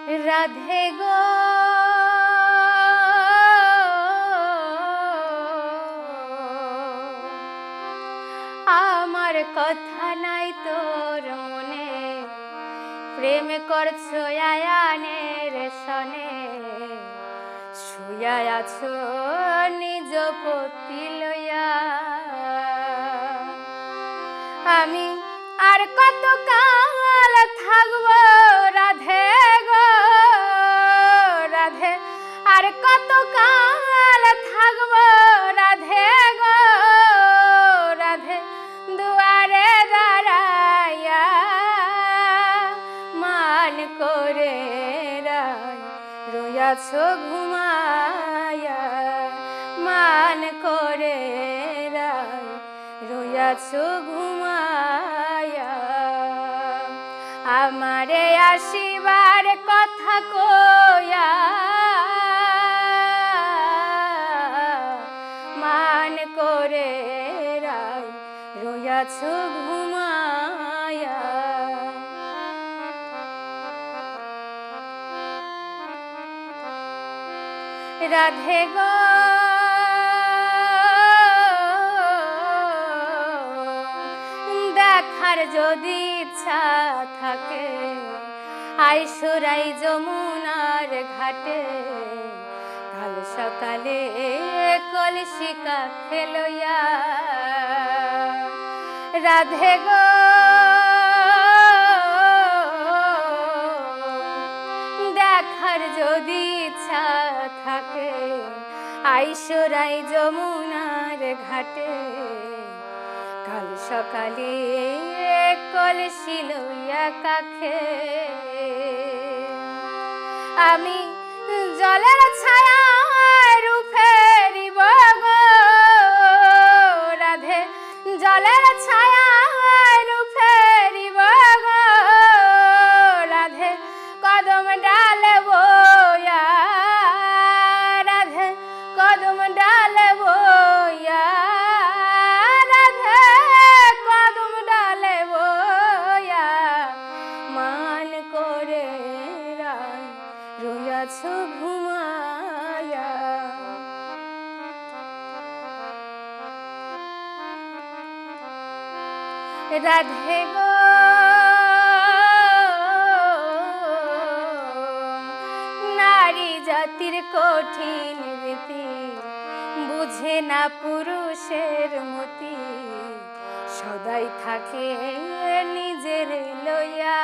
রাধে গো আমার কথা নাই তোর মনে, প্রেম করছো আয়ানের সনে, শুয়া আছো নিজ পতি লইয়া। আমি আর কত কাল থাকবো রাধে গো রাধে, আর কত কাল থাকবো রাধে গো রাধে, দুয়ারে দাঁড়াইয়া মান করে রইয়াছো ঘুমায়া, মান করে রইয়াছো ঘুমায়া। আমারে আসিবার কথা কইয়া মান করে রইয়াছো ঘুমায়া। রাধে গো দেখার যদি ইচ্ছা থাকে আইসোরাই যমুনার ঘাটে, কাল সকালে কলসি কাঁখে লইয়া। রাধে গো দেখার যদি ইচ্ছা থাকে আইসোরাই যমুনার ঘাটে, কাল সকালে কলসি লইয়া কাখে। আমি জলের ছায়ায় রূপ ফেরিব গো রাধে, জলের ছায়ায় রূপ ফেরিব গো রাধে, কদম ডালে বইয়া রাধে, কদম ডালে বইয়া রাধে, কদম ডালে বইয়া মান করে রইয়াছো ঘুমায়া। রাধে গো নারী জাতির কঠিন রীতি, বুঝে না পুরুষের মতি, সদাই থাকে নিজের লইয়া।